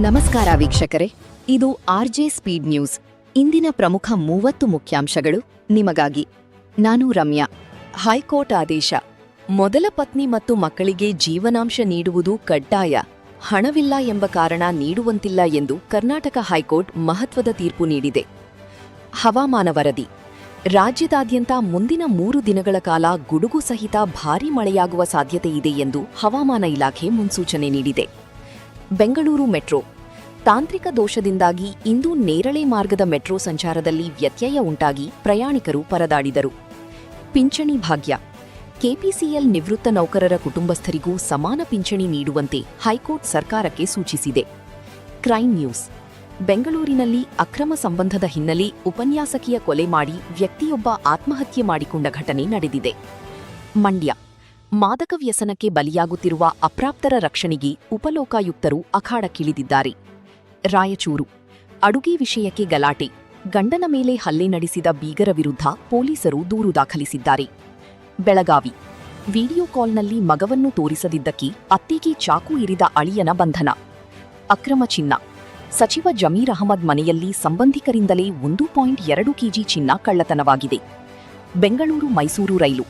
ನಮಸ್ಕಾರ ವೀಕ್ಷಕರೇ, ಇದು ಆರ್ಜೆ ಸ್ಪೀಡ್ ನ್ಯೂಸ್. ಇಂದಿನ ಪ್ರಮುಖ 30 ಮುಖ್ಯಾಂಶಗಳು ನಿಮಗಾಗಿ. ನಾನು ರಮ್ಯಾ. ಹೈಕೋರ್ಟ್ ಆದೇಶ. ಮೊದಲ ಪತ್ನಿ ಮತ್ತು ಮಕ್ಕಳಿಗೆ ಜೀವನಾಂಶ ನೀಡುವುದು ಕಡ್ಡಾಯ. ಹಣವಿಲ್ಲ ಎಂಬ ಕಾರಣ ನೀಡುವಂತಿಲ್ಲ ಎಂದು ಕರ್ನಾಟಕ ಹೈಕೋರ್ಟ್ ಮಹತ್ವದ ತೀರ್ಪು ನೀಡಿದೆ. ಹವಾಮಾನ ವರದಿ. ರಾಜ್ಯದಾದ್ಯಂತ ಮುಂದಿನ 3 ದಿನಗಳ ಕಾಲ ಗುಡುಗು ಸಹಿತ ಭಾರೀ ಮಳೆಯಾಗುವ ಸಾಧ್ಯತೆಯಿದೆ ಎಂದು ಹವಾಮಾನ ಇಲಾಖೆ ಮುನ್ಸೂಚನೆ ನೀಡಿದೆ. ಬೆಂಗಳೂರು ಮೆಟ್ರೋ. ತಾಂತ್ರಿಕ ದೋಷದಿಂದಾಗಿ ಇಂದು ನೇರಳೆ ಮಾರ್ಗದ ಮೆಟ್ರೋ ಸಂಚಾರದಲ್ಲಿ ವ್ಯತ್ಯಯ ಉಂಟಾಗಿ ಪ್ರಯಾಣಿಕರು ಪರದಾಡಿದರು. ಪಿಂಚಣಿ ಭಾಗ್ಯ. ಕೆಪಿಸಿಎಲ್ ನಿವೃತ್ತ ನೌಕರರ ಕುಟುಂಬಸ್ಥರಿಗೂ ಸಮಾನ ಪಿಂಚಣಿ ನೀಡುವಂತೆ ಹೈಕೋರ್ಟ್ ಸರ್ಕಾರಕ್ಕೆ ಸೂಚಿಸಿದೆ. Crime news. ಬೆಂಗಳೂರಿನಲ್ಲಿ ಅಕ್ರಮ ಸಂಬಂಧದ ಹಿನ್ನೆಲೆ ಉಪನ್ಯಾಸಕಿಯ ಕೊಲೆ ಮಾಡಿ ವ್ಯಕ್ತಿಯೊಬ್ಬ ಆತ್ಮಹತ್ಯೆ ಮಾಡಿಕೊಂಡ ಘಟನೆ ನಡೆದಿದೆ. ಮಂಡ್ಯ. ಮಾದಕ ವ್ಯಸನಕ್ಕೆ ಬಲಿಯಾಗುತ್ತಿರುವ ಅಪ್ರಾಪ್ತರ ರಕ್ಷಣೆಗೆ ಉಪಲೋಕಾಯುಕ್ತರು ಅಖಾಡಕ್ಕಿಳಿದಿದ್ದಾರೆ. ರಾಯಚೂರು. ಅಡುಗೆ ವಿಷಯಕ್ಕೆ ಗಲಾಟೆ. ಗಂಡನ ಮೇಲೆ ಹಲ್ಲೆ ನಡೆಸಿದ ಬೀಗರ ವಿರುದ್ಧ ಪೊಲೀಸರು ದೂರು ದಾಖಲಿಸಿದ್ದಾರೆ. ಬೆಳಗಾವಿ. ವಿಡಿಯೋ ಕಾಲ್ನಲ್ಲಿ ಮಗವನ್ನು ತೋರಿಸದಿದ್ದಕ್ಕೆ ಅತ್ತೆಗೆ ಚಾಕು ಇರಿದ ಅಳಿಯನ ಬಂಧನ. ಅಕ್ರಮ ಚಿನ್ನ. ಸಚಿವ ಜಮೀರ್ ಅಹಮದ್ ಮನೆಯಲ್ಲಿ ಸಂಬಂಧಿಕರಿಂದಲೇ 1.2 ಕೆಜಿ ಚಿನ್ನ ಕಳ್ಳತನವಾಗಿದೆ. ಬೆಂಗಳೂರು ಮೈಸೂರು ರೈಲು.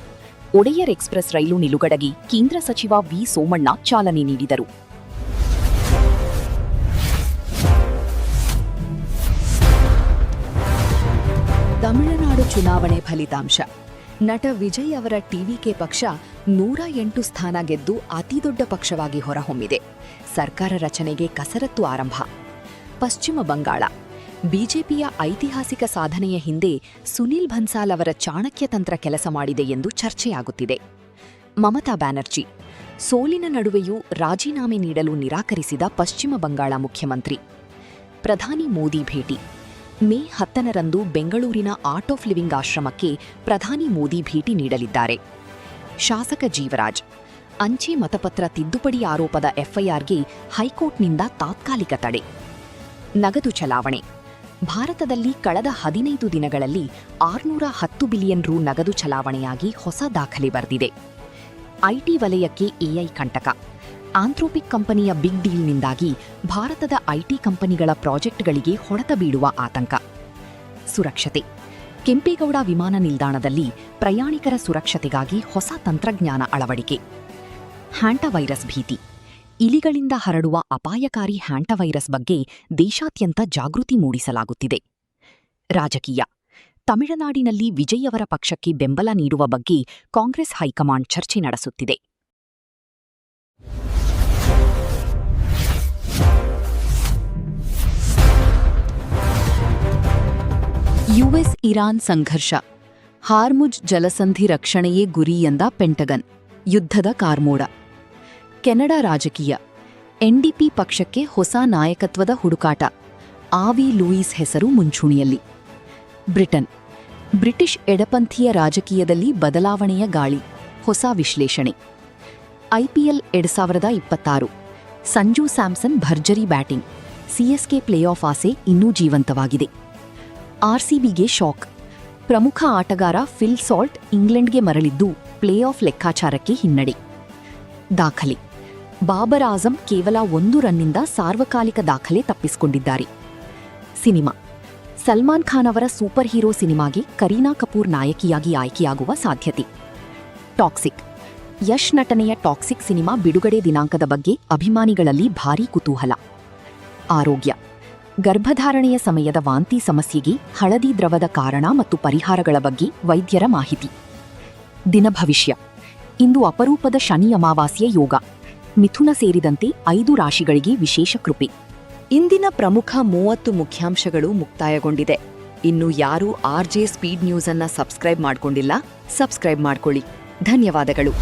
ಒಡೆಯರ್ ಎಕ್ಸ್‌ಪ್ರೆಸ್ ರೈಲು ನಿಲುಗಡೆಗೆ ಕೇಂದ್ರ ಸಚಿವ ವಿ. ಸೋಮಣ್ಣ ಚಾಲನೆ ನೀಡಿದರು. ತಮಿಳುನಾಡು ಚುನಾವಣೆ ಫಲಿತಾಂಶ. ನಟ ವಿಜಯ್ ಅವರ ಟಿವಿಕೆ ಪಕ್ಷ 108 ಸ್ಥಾನ ಗೆದ್ದು ಅತಿದೊಡ್ಡ ಪಕ್ಷವಾಗಿ ಹೊರಹೊಮ್ಮಿದೆ. ಸರ್ಕಾರ ರಚನೆಗೆ ಕಸರತ್ತು ಆರಂಭ. ಪಶ್ಚಿಮ ಬಂಗಾಳ. ಬಿಜೆಪಿಯ ಐತಿಹಾಸಿಕ ಸಾಧನೆಯ ಹಿಂದೆ ಸುನಿಲ್ ಬನ್ಸಾಲ್ ಅವರ ಚಾಣಕ್ಯ ತಂತ್ರ ಕೆಲಸ ಮಾಡಿದೆ ಎಂದು ಚರ್ಚೆಯಾಗುತ್ತಿದೆ. ಮಮತಾ ಬ್ಯಾನರ್ಜಿ. ಸೋಲಿನ ನಡುವೆಯೂ ರಾಜೀನಾಮೆ ನೀಡಲು ನಿರಾಕರಿಸಿದ ಪಶ್ಚಿಮ ಬಂಗಾಳ ಮುಖ್ಯಮಂತ್ರಿ. ಪ್ರಧಾನಿ ಮೋದಿ ಭೇಟಿ. ಮೇ 10ರಂದು ಬೆಂಗಳೂರಿನ ಆರ್ಟ್ ಆಫ್ ಲಿವಿಂಗ್ ಆಶ್ರಮಕ್ಕೆ ಪ್ರಧಾನಿ ಮೋದಿ ಭೇಟಿ ನೀಡಲಿದ್ದಾರೆ. ಶಾಸಕ ಜೀವರಾಜ್. ಅಂಚೆ ಮತಪತ್ರ ತಿದ್ದುಪಡಿ ಆರೋಪದ ಎಫ್ಐಆರ್ಗೆ ಹೈಕೋರ್ಟ್ನಿಂದ ತಾತ್ಕಾಲಿಕ ತಡೆ. ನಗದು ಚಲಾವಣೆ. ಭಾರತದಲ್ಲಿ ಕಳೆದ 15 ದಿನಗಳಲ್ಲಿ 610 ಬಿಲಿಯನ್ ರು ನಗದು ಚಲಾವಣೆಯಾಗಿ ಹೊಸ ದಾಖಲೆ ಬರೆದಿದೆ. ಐಟಿ ವಲಯಕ್ಕೆ ಎಐ ಕಂಟಕ. ಆಂಥ್ರೋಪಿಕ್ ಕಂಪನಿಯ ಬಿಗ್ ಡೀಲ್ನಿಂದಾಗಿ ಭಾರತದ ಐಟಿ ಕಂಪನಿಗಳ ಪ್ರಾಜೆಕ್ಟ್ಗಳಿಗೆ ಹೊಡೆತ ಬೀಳುವ ಆತಂಕ. ಸುರಕ್ಷತೆ. ಕೆಂಪೇಗೌಡ ವಿಮಾನ ನಿಲ್ದಾಣದಲ್ಲಿ ಪ್ರಯಾಣಿಕರ ಸುರಕ್ಷತೆಗಾಗಿ ಹೊಸ ತಂತ್ರಜ್ಞಾನ ಅಳವಡಿಕೆ. ಹ್ಯಾಂಟವೈರಸ್ ಭೀತಿ. ಇಲಿಗಳಿಂದ ಹರಡುವ ಅಪಾಯಕಾರಿ ಹ್ಯಾಂಟವೈರಸ್ ಬಗ್ಗೆ ದೇಶಾದ್ಯಂತ ಜಾಗೃತಿ ಮೂಡಿಸಲಾಗುತ್ತಿದೆ. ರಾಜಕೀಯ. ತಮಿಳುನಾಡಿನಲ್ಲಿ ವಿಜಯ್ ಅವರ ಪಕ್ಷಕ್ಕೆ ಬೆಂಬಲ ನೀಡುವ ಬಗ್ಗೆ ಕಾಂಗ್ರೆಸ್ ಹೈಕಮಾಂಡ್ ಚರ್ಚೆ ನಡೆಸುತ್ತಿದೆ. ಯುಎಸ್ ಇರಾನ್ ಸಂಘರ್ಷ. ಹಾರ್ಮುಜ್ ಜಲಸಂಧಿ ರಕ್ಷಣೆಯೇ ಗುರಿ ಎಂದ ಪೆಂಟಗನ್. ಯುದ್ಧದ ಕಾರ್ಮೋಡ. ಕೆನಡಾ ರಾಜಕೀಯ. ಎನ್ಡಿಪಿ ಪಕ್ಷಕ್ಕೆ ಹೊಸ ನಾಯಕತ್ವದ ಹುಡುಕಾಟ. ಆವಿ ಲೂಯಿಸ್ ಹೆಸರು ಮುಂಚೂಣಿಯಲ್ಲಿ. ಬ್ರಿಟನ್. ಬ್ರಿಟಿಷ್ ಎಡಪಂಥೀಯ ರಾಜಕೀಯದಲ್ಲಿ ಬದಲಾವಣೆಯ ಗಾಳಿ. ಹೊಸ ವಿಶ್ಲೇಷಣೆ. ಐಪಿಎಲ್ 2026. ಸಂಜು ಸ್ಯಾಮ್ಸನ್ ಭರ್ಜರಿ ಬ್ಯಾಟಿಂಗ್. ಸಿಎಸ್ಕೆ ಪ್ಲೇಆಫ್ ಆಸೆ ಇನ್ನೂ ಜೀವಂತವಾಗಿದೆ. ಆರ್ಸಿಬಿಗೆ ಶಾಕ್. ಪ್ರಮುಖ ಆಟಗಾರ ಫಿಲ್ ಸಾಲ್ಟ್ ಇಂಗ್ಲೆಂಡ್ಗೆ ಮರಳಿದ್ದು ಪ್ಲೇಆಫ್ ಲೆಕ್ಕಾಚಾರಕ್ಕೆ ಹಿನ್ನಡೆ. ದಾಖಲೆ. ಬಾಬರ್ ಆಜಂ ಕೇವಲ 1 ರನ್ನಿಂದ ಸಾರ್ವಕಾಲಿಕ ದಾಖಲೆ ತಪ್ಪಿಸಿಕೊಂಡಿದ್ದಾರೆ. ಸಿನಿಮಾ. ಸಲ್ಮಾನ್ ಖಾನ್ ಅವರ ಸೂಪರ್ ಹೀರೋ ಸಿನಿಮಾಗೆ ಕರೀನಾ ಕಪೂರ್ ನಾಯಕಿಯಾಗಿ ಆಯ್ಕೆಯಾಗುವ ಸಾಧ್ಯತೆ. ಟಾಕ್ಸಿಕ್. ಯಶ್ ನಟನೆಯ ಟಾಕ್ಸಿಕ್ ಸಿನಿಮಾ ಬಿಡುಗಡೆ ದಿನಾಂಕದ ಬಗ್ಗೆ ಅಭಿಮಾನಿಗಳಲ್ಲಿ ಭಾರೀ ಕುತೂಹಲ. ಆರೋಗ್ಯ. ಗರ್ಭಧಾರಣೆಯ ಸಮಯದ ವಾಂತಿ ಸಮಸ್ಯೆಗೆ ಹಳದಿ ದ್ರವದ ಕಾರಣ ಮತ್ತು ಪರಿಹಾರಗಳ ಬಗ್ಗೆ ವೈದ್ಯರ ಮಾಹಿತಿ. ದಿನ ಭವಿಷ್ಯ. ಇಂದು ಅಪರೂಪದ ಶನಿ ಅಮಾವಾಸ್ಯೆ ಯೋಗ. ಮಿಥುನ ಸೇರಿದಂತೆ 5 ರಾಶಿಗಳಿಗೆ ವಿಶೇಷ ಕೃಪೆ. ಇಂದಿನ ಪ್ರಮುಖ 30 ಮುಖ್ಯಾಂಶಗಳು ಮುಕ್ತಾಯಗೊಂಡಿದೆ. ಇನ್ನು ಯಾರೂ ಆರ್ಜೆ ಸ್ಪೀಡ್ ನ್ಯೂಸ್ ಅನ್ನ ಸಬ್ಸ್ಕ್ರೈಬ್ ಮಾಡ್ಕೊಂಡಿಲ್ಲ, ಸಬ್ಸ್ಕ್ರೈಬ್ ಮಾಡ್ಕೊಳ್ಳಿ. ಧನ್ಯವಾದಗಳು.